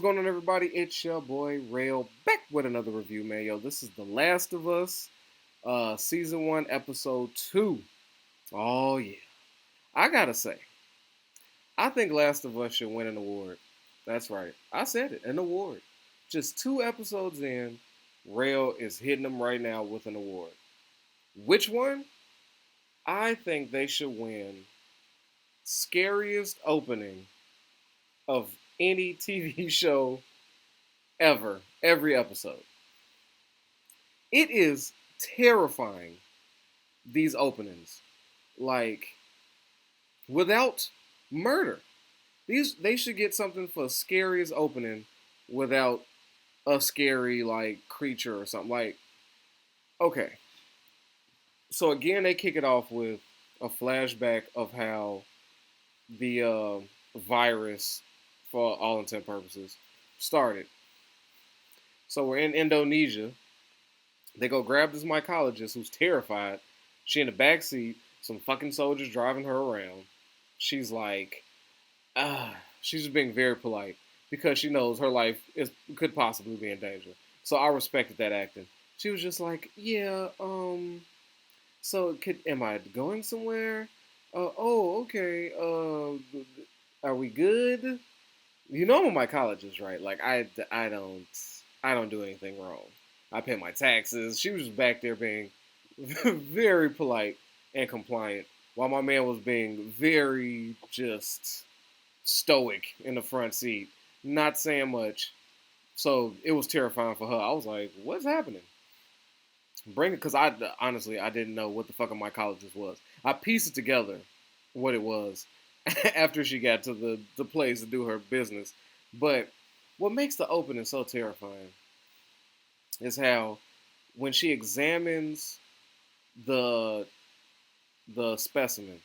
going on, everybody? It's your boy Rail back with another review, man. Yo, this is The Last of Us, season 1, episode 2. Oh yeah, I gotta say, I think Last of Us should win an award. That's right, I said it, an award. Just 2 episodes in, Rail is hitting them right now with an award. Which one? I think they should win scariest opening of any TV show ever, every episode. It is terrifying, these openings. Like, without murder. These they should get something for scariest opening without a scary like creature or something. Like, okay. So again they kick it off with a flashback of how the virus, for all intent purposes, started. So we're in Indonesia. They go grab this mycologist who's terrified. She in the back seat, some fucking soldiers driving her around. She's like, she's just being very polite because she knows her life could possibly be in danger. So I respected that acting. She was just like, yeah, so am I going somewhere? Oh, okay. Are we good? You know I'm a mycologist, right? Like I don't do anything wrong. I pay my taxes. She was just back there being very polite and compliant, while my man was being very just stoic in the front seat, not saying much. So it was terrifying for her. I was like, "What's happening?" Bring it, because I honestly I didn't know what the fuck a mycologist was. I pieced it together, what it was, after she got to the place to do her business. But what makes the opening so terrifying is how when she examines the the specimen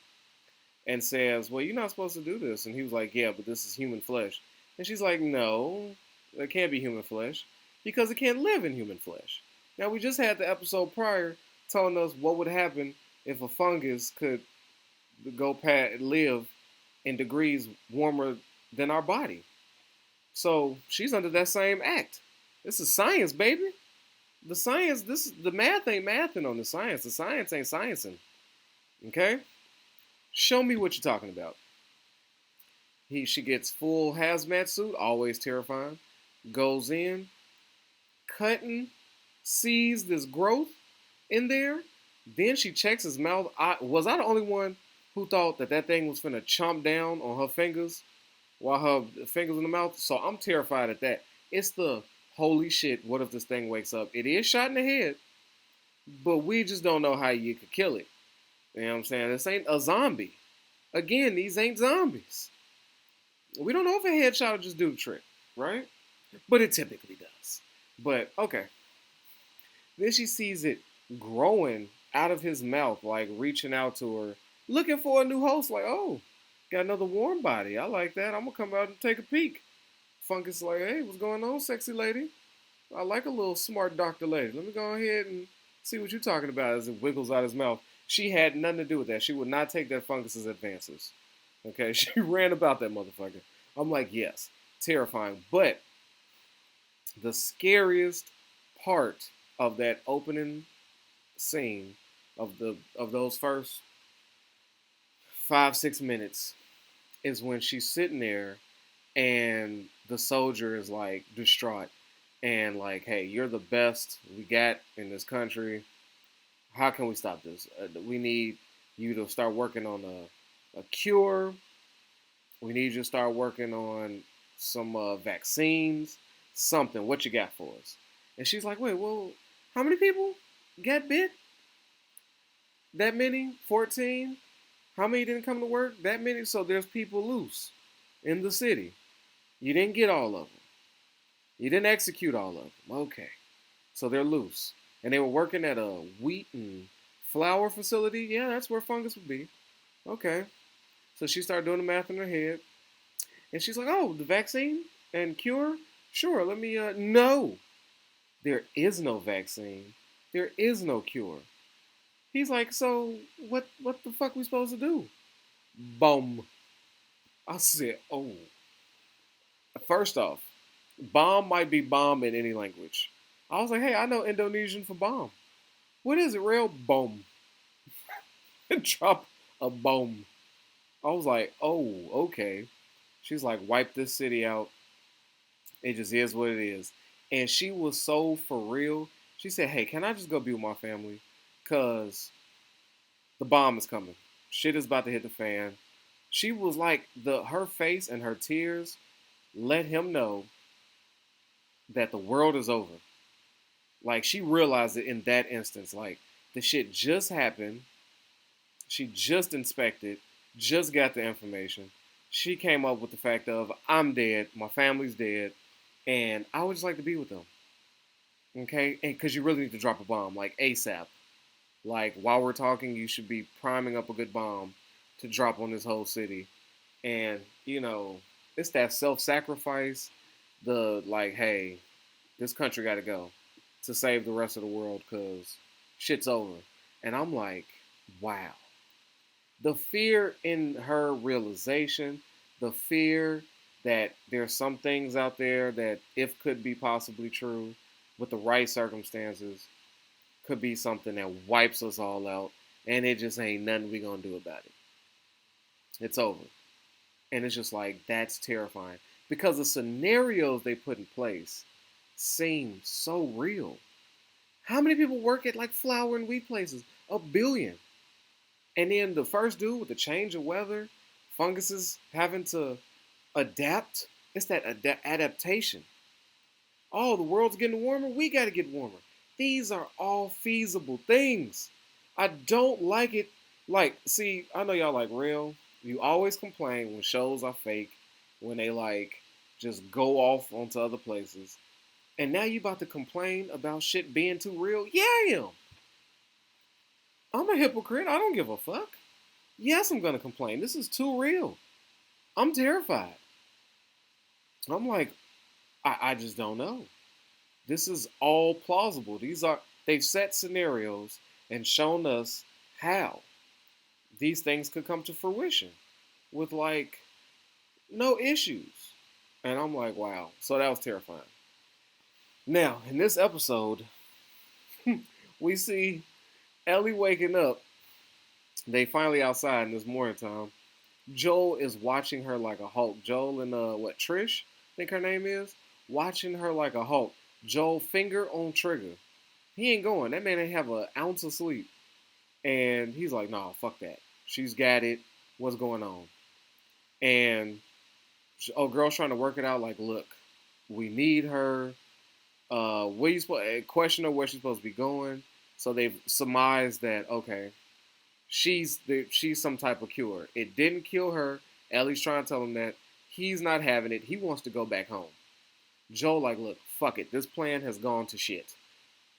and says, "Well, you're not supposed to do this," and he was like, "Yeah, but this is human flesh," and she's like, "No, it can't be human flesh because it can't live in human flesh." Now we just had the episode prior telling us what would happen if a fungus could live in degrees warmer than our body. So she's under that same act. This is science, baby. The science, the math ain't mathing on the science. The science ain't sciencing. Okay? Show me what you're talking about. She gets full hazmat suit, always terrifying. Goes in, cutting, sees this growth in there. Then she checks his mouth. Was I the only one who thought that thing was finna chomp down on her fingers while her fingers in the mouth? So I'm terrified at that. It's the holy shit. What if this thing wakes up? It is shot in the head, but we just don't know how you could kill it. You know what I'm saying? This ain't a zombie. Again, these ain't zombies. We don't know if a headshot will just do the trick, right? But it typically does. But okay. Then she sees it growing out of his mouth, like reaching out to her, looking for a new host. Like, oh, got another warm body. I like that. I'm gonna come out and take a peek. Fungus like, hey, what's going on, sexy lady? I like a little smart doctor lady. Let me go ahead and see what you're talking about as it wiggles out his mouth. She had nothing to do with that. She would not take that fungus's advances. Okay, she ran about that motherfucker. I'm like, yes, terrifying. But the scariest part of that opening scene of those first 5-6 minutes is when she's sitting there and the soldier is like distraught and like, hey, you're the best we got in this country. How can we stop this? We need you to start working on a cure. We need you to start working on some vaccines, something. What you got for us? And she's like, wait, well, how many people got bit? That many? 14? How many didn't come to work? That many? So there's people loose in the city. You didn't get all of them. You didn't execute all of them. Okay. So they're loose. And they were working at a wheat and flour facility. Yeah, that's where fungus would be. Okay. So she started doing the math in her head. And she's like, oh, the vaccine and cure? Sure, let me, no. There is no vaccine. There is no cure. He's like, so what the fuck we supposed to do? Boom. I said, oh. First off, Bomb might be bomb in any language. I was like, hey, I know Indonesian for bomb. What is it, real? Bomb. Drop a bomb. I was like, oh, okay. She's like, wipe this city out. It just is what it is. And she was so for real. She said, hey, can I just go be with my family? Because the bomb is coming. Shit is about to hit the fan. She was like, her face and her tears let him know that the world is over. Like, she realized it in that instance. Like, the shit just happened. She just inspected, just got the information. She came up with the fact of, I'm dead, my family's dead, and I would just like to be with them. Okay? And because you really need to drop a bomb, like ASAP. Like, while we're talking, you should be priming up a good bomb to drop on this whole city. And, it's that self sacrifice, the, like, hey, this country got to go to save the rest of the world because shit's over. And I'm like, wow. The fear in her realization, the fear that there's some things out there that, if could be possibly true, with the right circumstances, could be something that wipes us all out, and it just ain't nothing we gonna do about it. It's over. And it's just like, that's terrifying. Because the scenarios they put in place seem so real. How many people work at like flour and wheat places? A billion. And then the first dude with the change of weather, funguses having to adapt. It's that adaptation. Oh, the world's getting warmer. We got to get warmer. These are all feasible things. I don't like it. Like, see, I know y'all like real. You always complain when shows are fake, when they like just go off onto other places. And now you about to complain about shit being too real? Yeah, I am. I'm a hypocrite. I don't give a fuck. Yes, I'm gonna complain. This is too real. I'm terrified. I'm like, I just don't know. This is all plausible. They've set scenarios and shown us how these things could come to fruition with like no issues. And I'm like, wow. So that was terrifying. Now, in this episode, we see Ellie waking up. They finally outside in this morning time. Joel is watching her like a hawk. Joel and Trish, I think her name is, watching her like a hawk. Joel finger on trigger. He ain't going. That man ain't have an ounce of sleep. And he's like, nah, fuck that. She's got it. What's going on? And girl's trying to work it out. Like, look, we need her. What you supposed? Question her where she's supposed to be going. So they've surmised that okay, she's some type of cure. It didn't kill her. Ellie's trying to tell him that he's not having it. He wants to go back home. Joel like, look, fuck it. This plan has gone to shit.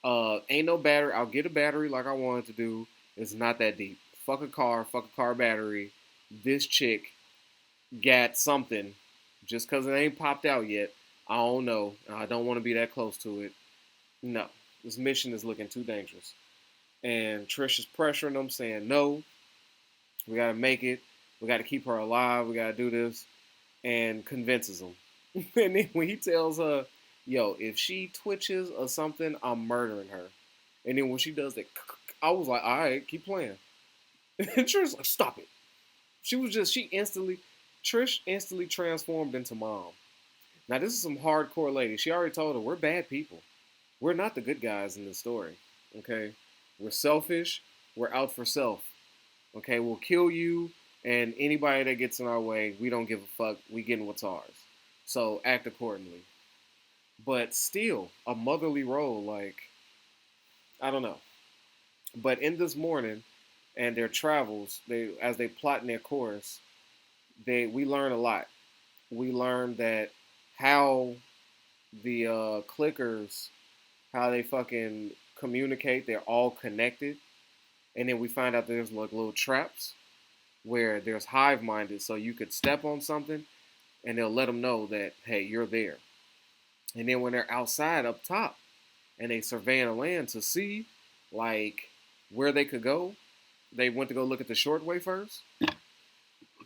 Ain't no battery. I'll get a battery like I wanted to do. It's not that deep. Fuck a car battery. This chick got something. Just because it ain't popped out yet, I don't know. I don't want to be that close to it. No. This mission is looking too dangerous. And Trish is pressuring them, saying, no, we got to make it. We got to keep her alive. We got to do this. And convinces them. And then when he tells her, yo, if she twitches or something, I'm murdering her. And then when she does that, I was like, all right, keep playing. And Trish like, stop it. Trish instantly transformed into mom. Now, this is some hardcore lady. She already told her, we're bad people. We're not the good guys in this story. Okay? We're selfish. We're out for self. Okay? We'll kill you and anybody that gets in our way, we don't give a fuck. We getting what's ours. So act accordingly. But still, a motherly role, like, I don't know. But in this morning and their travels, as they plot in their course, we learn a lot. We learn that how the clickers, how they fucking communicate, they're all connected. And then we find out there's like little traps where there's hive minded, so you could step on something and they'll let them know that, hey, you're there. And then when they're outside up top and they surveying the land to see like where they could go, they went to go look at the short way first.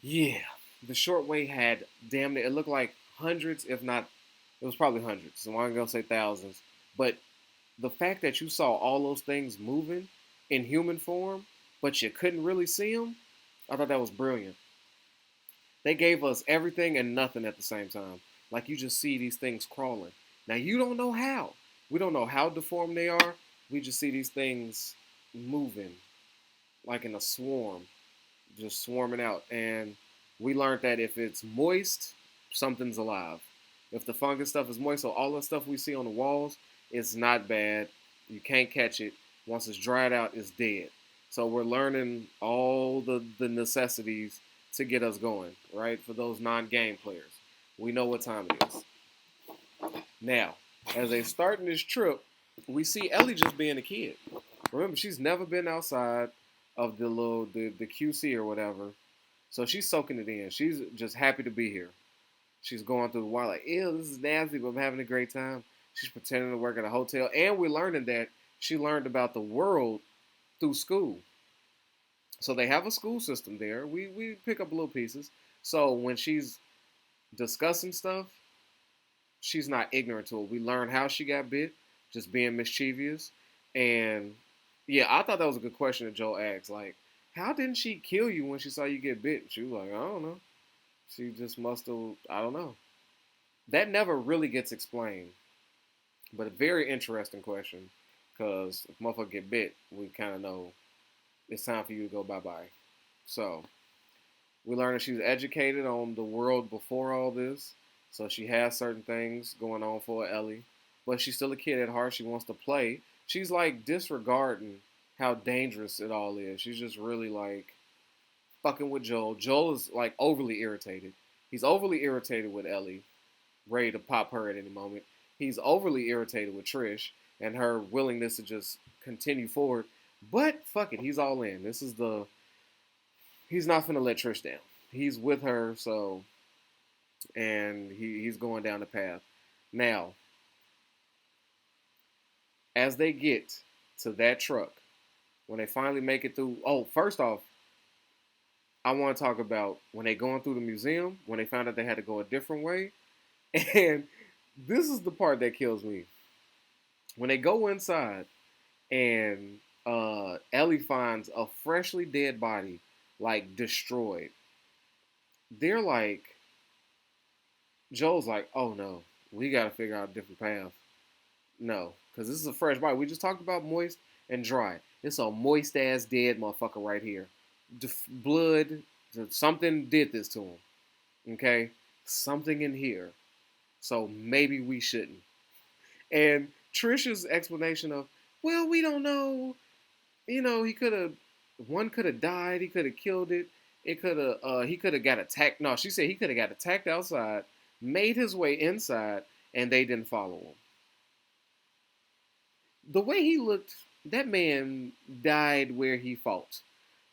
Yeah, the short way had damn near, it looked like hundreds, if not It was probably hundreds. So I'm gonna say thousands. But the fact that you saw all those things moving in human form, but you couldn't really see them, I thought that was brilliant. They gave us everything and nothing at the same time. Like you just see these things crawling. Now you don't know how. We don't know how deformed they are. We just see these things moving like in a swarm, just swarming out. And we learned that if it's moist, something's alive. If the fungus stuff is moist, so all the stuff we see on the walls, it's not bad. You can't catch it. Once it's dried out, it's dead. So we're learning all the necessities to get us going, right? For those non-game players. We know what time it is. Now, as they starting this trip, we see Ellie just being a kid. Remember, she's never been outside of the QC or whatever. So she's soaking it in. She's just happy to be here. She's going through the wild like, ew, this is nasty, but I'm having a great time. She's pretending to work at a hotel. And we're learning that she learned about the world through school. So they have a school system there. We pick up little pieces. So when she's discussing stuff, she's not ignorant to it. We learn how she got bit, just being mischievous. And yeah, I thought that was a good question that Joe asked. Like, how didn't she kill you when she saw you get bit? She was like, I don't know. She just must have, I don't know. That never really gets explained. But a very interesting question. Because if motherfucker get bit, we kind of know it's time for you to go bye-bye. So, we learned that she's educated on the world before all this. So she has certain things going on for Ellie. But she's still a kid at heart. She wants to play. She's like disregarding how dangerous it all is. She's just really like fucking with Joel. Joel is like overly irritated. He's overly irritated with Ellie, ready to pop her at any moment. He's overly irritated with Trish and her willingness to just continue forward. But fuck it, he's all in. He's not gonna let Trish down. He's with her, so and he's going down the path. Now, as they get to that truck, when they finally make it through, oh, first off, I want to talk about when they going through the museum, when they found out they had to go a different way. And this is the part that kills me. When they go inside and Ellie finds a freshly dead body, like destroyed, they're like, Joel's like, oh no, we got to figure out a different path. No, because this is a fresh body. We just talked about moist and dry. It's a moist ass dead motherfucker right here. Blood, something did this to him. Okay? Something in here. So maybe we shouldn't. And Trisha's explanation of, well, we don't know. You know, one could have died. He could have killed it. He could have got attacked. No, she said he could have got attacked outside, made his way inside, and they didn't follow him. The way he looked, that man died where he fought.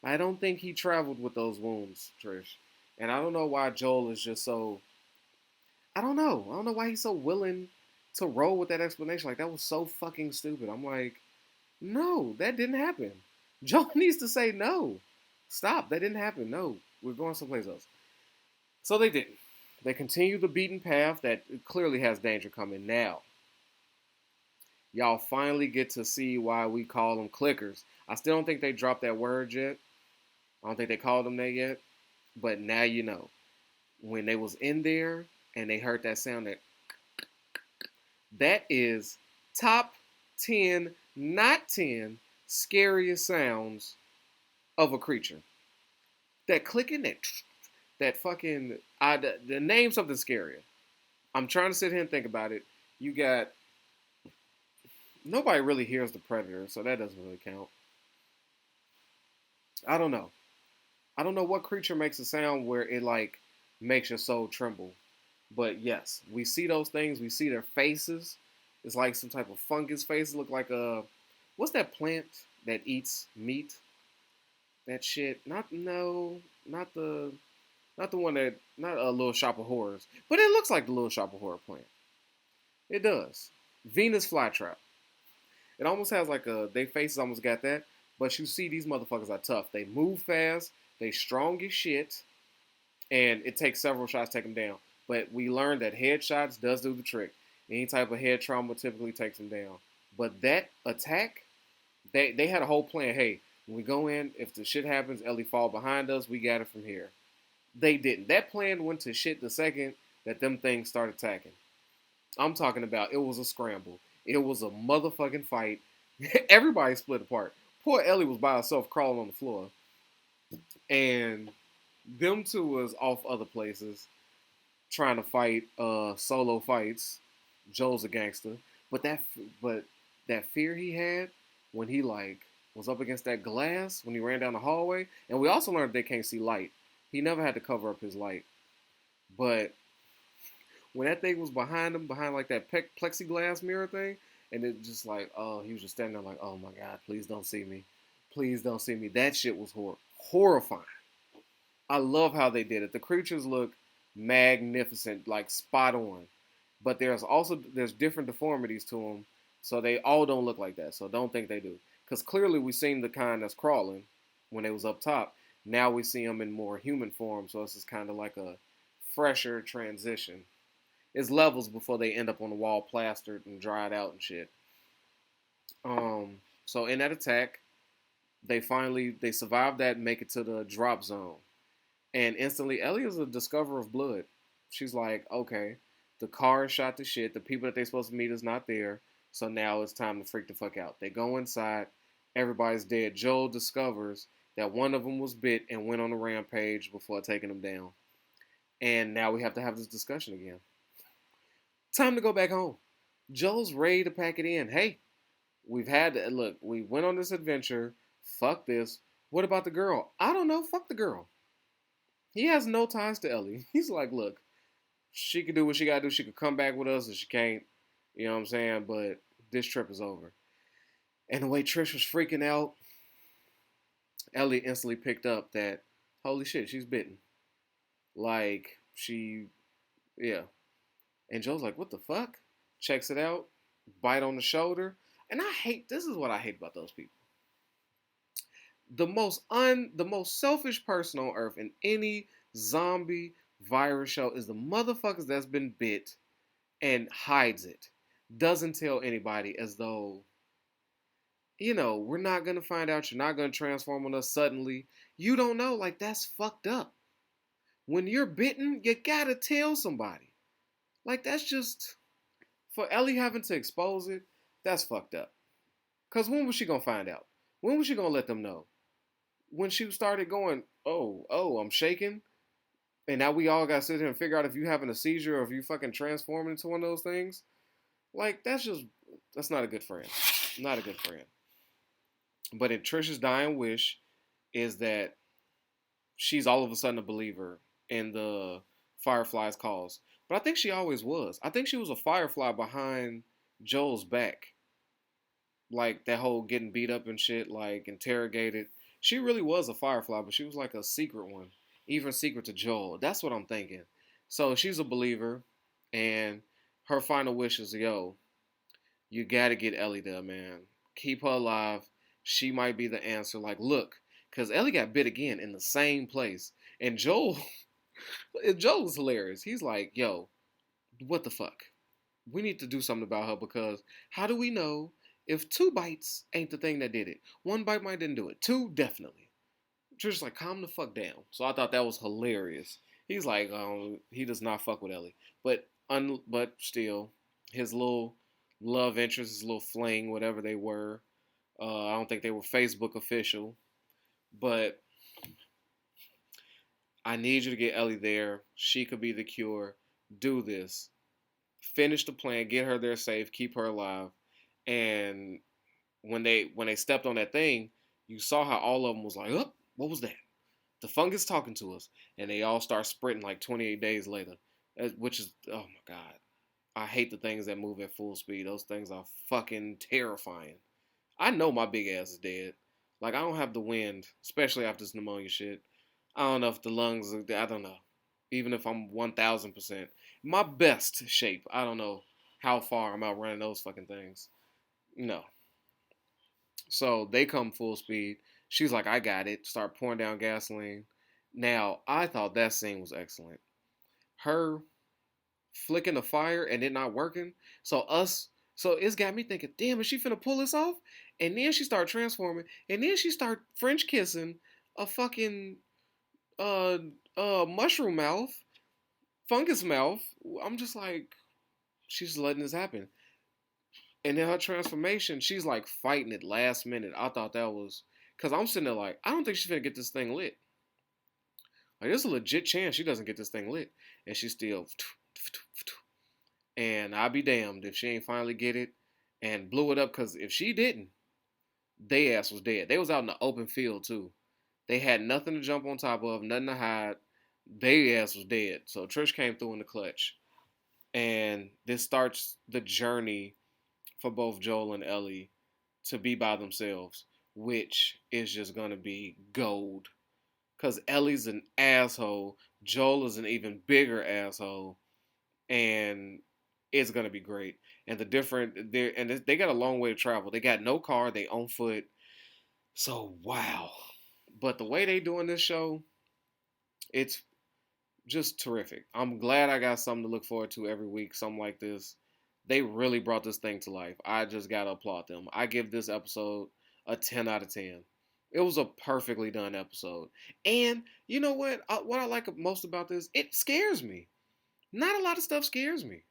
I don't think he traveled with those wounds, Trish. And I don't know why Joel is just so. I don't know. I don't know why he's so willing to roll with that explanation. Like, that was so fucking stupid. I'm like, no, that didn't happen. Joel needs to say no. Stop. That didn't happen. No, we're going someplace else. So they didn't. They continue the beaten path that clearly has danger coming now. Y'all finally get to see why we call them clickers. I still don't think they dropped that word yet. I don't think they called them that yet. But now you know. When they was in there and they heard that sound, that is top 10, not 10, scariest sounds of a creature. That clicking, that fucking, the name something scarier. I'm trying to sit here and think about it. You got, nobody really hears the predator, so that doesn't really count. I don't know. I don't know what creature makes a sound where it like makes your soul tremble. But yes, we see those things. We see their faces. It's like some type of fungus face. Look like a, what's that plant that eats meat? That shit. Not the one that, not a Little Shop of Horrors. But it looks like the Little Shop of Horror plant. It does. Venus flytrap. It almost has like they faces almost got that. But you see these motherfuckers are tough. They move fast. They strong as shit. And it takes several shots to take them down. But we learned that headshots does do the trick. Any type of head trauma typically takes him down. But that attack, they had a whole plan. Hey, when we go in, if the shit happens, Ellie fall behind us, we got it from here. They didn't. That plan went to shit the second that them things started attacking. I'm talking about it was a scramble. It was a motherfucking fight. Everybody split apart. Poor Ellie was by herself crawling on the floor. And them two was off other places trying to fight solo fights. Joel's a gangster. But that fear he had when he like was up against that glass when he ran down the hallway, and we also learned they can't see light. He never had to cover up his light. But when that thing was behind him, behind like that plexiglass mirror thing, and it just like, oh, he was just standing there like, oh my god, please don't see me, please don't see me. That shit was horrifying. I love how they did it. The creatures look magnificent, like spot on. But there's different deformities to them, so they all don't look like that. So don't think they do, because clearly we seen the kind that's crawling when they was up top. Now we see them in more human form, so this is kind of like a fresher transition. It's levels before they end up on the wall plastered and dried out and shit. So in that attack, they survive that and make it to the drop zone. And instantly Ellie is a discoverer of blood. She's like, okay, the car is shot to shit. The people that they're supposed to meet is not there. So now it's time to freak the fuck out. They go inside. Everybody's dead. Joel discovers that one of them was bit and went on a rampage before taking them down. And now we have to have this discussion again. Time to go back home. Joel's ready to pack it in. Hey, we went on this adventure. Fuck this. What about the girl? I don't know. Fuck the girl. He has no ties to Ellie. He's like, look, she could do what she gotta do. She could come back with us, or she can't. You know what I'm saying? But this trip is over. And the way Trish was freaking out, Ellie instantly picked up that, holy shit, she's bitten. Like, yeah. And Joe's like, what the fuck? Checks it out, bite on the shoulder. And this is what I hate about those people. The most selfish person on earth in any zombie virus show is the motherfuckers that's been bit and hides it. Doesn't tell anybody, as though, we're not going to find out. You're not going to transform on us suddenly. You don't know. Like, that's fucked up. When you're bitten, you got to tell somebody. Like, that's just, for Ellie having to expose it, that's fucked up. Because when was she going to find out? When was she going to let them know? When she started going, oh, I'm shaking. And now we all got to sit here and figure out if you having a seizure or if you fucking transforming into one of those things. Like, that's not a good friend. Not a good friend. But in Trisha's dying wish is that she's all of a sudden a believer in the Firefly's cause. But I think she always was. I think she was a Firefly behind Joel's back. Like, that whole getting beat up and shit, like, interrogated. She really was a Firefly, but she was like a secret one. Even secret to Joel. That's what I'm thinking. So she's a believer, and her final wish is, yo, you gotta get Ellie there, man. Keep her alive. She might be the answer. Like, look, because Ellie got bit again in the same place. And Joel was hilarious. He's like, yo, what the fuck? We need to do something about her, because how do we know if 2 bites ain't the thing that did it? 1 bite might didn't do it. 2, definitely. Trish's like, calm the fuck down. So I thought that was hilarious. He's like, he does not fuck with Ellie. But still, his little love interest, his little fling, whatever they were, I don't think they were Facebook official. But I need you to get Ellie there. She could be the cure. Do this. Finish the plan. Get her there safe. Keep her alive. And when they stepped on that thing, you saw how all of them was like, oh, what was that? The fungus talking to us. And they all start sprinting like 28 days later. Which is, oh my God. I hate the things that move at full speed. Those things are fucking terrifying. I know my big ass is dead. Like, I don't have the wind, especially after this pneumonia shit. I don't know if the lungs, I don't know. Even if I'm 1,000%. My best shape, I don't know how far I'm out running those fucking things. No. So they come full speed. She's like, I got it. Start pouring down gasoline. Now, I thought that scene was excellent. Her flicking the fire and it not working. So it's got me thinking, damn, is she finna pull this off? And then she start transforming, and then she start French kissing a fucking uh mushroom mouth, fungus mouth. I'm just like, she's letting this happen. And then her transformation, she's like fighting it last minute. I thought that was because I'm sitting there like, I don't think she's gonna get this thing lit. Like, there's a legit chance she doesn't get this thing lit, and she still. And I'll be damned if she ain't finally get it and blew it up. Because if she didn't, they ass was dead. They was out in the open field too. They had nothing to jump on top of, nothing to hide. They ass was dead. So Trish came through in the clutch, and this starts the journey for both Joel and Ellie to be by themselves, which is just gonna be gold. Cause Ellie's an asshole, Joel is an even bigger asshole, and it's gonna be great. And they got a long way to travel. They got no car, they on foot. So wow. But the way they doing this show, it's just terrific. I'm glad I got something to look forward to every week, something like this. They really brought this thing to life. I just gotta applaud them. I give this episode a 10 out of 10. It was a perfectly done episode. And you know what? What I like most about this, it scares me. Not a lot of stuff scares me.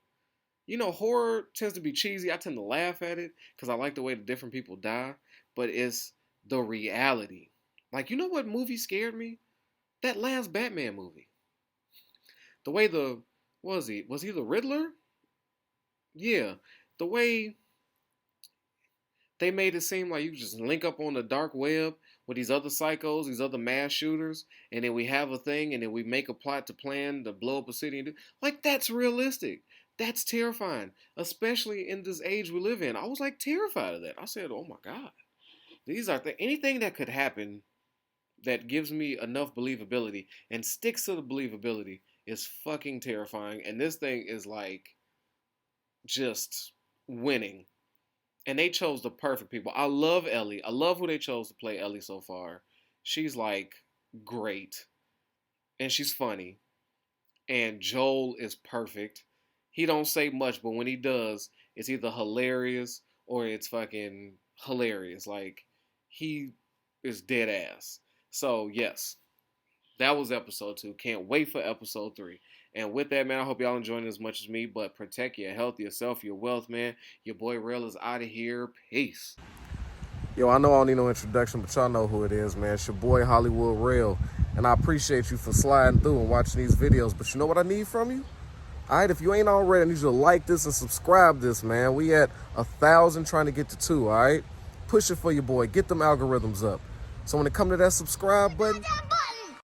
You know, horror tends to be cheesy. I tend to laugh at it because I like the way the different people die. But it's the reality. Like, you know what movie scared me? That last Batman movie. The way was he the Riddler? Yeah. The way they made it seem like you could just link up on the dark web with these other psychos, these other mass shooters, and then we have a thing, and then we make a plot to plan to blow up a city. Like, that's realistic. That's terrifying, especially in this age we live in. I was like terrified of that. I said, "Oh my God, these are anything that could happen that gives me enough believability and sticks to the believability is fucking terrifying." And this thing is like just winning. And they chose the perfect people. I love Ellie. I love who they chose to play Ellie so far. She's like great. And she's funny. And Joel is perfect. He don't say much, but when he does, it's either hilarious or it's fucking hilarious. Like, he is dead ass. So, yes, that was episode 2. Can't wait for episode 3. And with that, man, I hope y'all enjoying it as much as me. But protect your health, yourself, your wealth, man. Your boy Rail is out of here. Peace. Yo, I know I don't need no introduction, but y'all know who it is, man. It's your boy Hollywood Rail. And I appreciate you for sliding through and watching these videos. But you know what I need from you? All right, if you ain't already, I need you to like this and subscribe this, man. We at 1,000 trying to get to 2, all right? Push it for your boy. Get them algorithms up. So when it come to that subscribe button,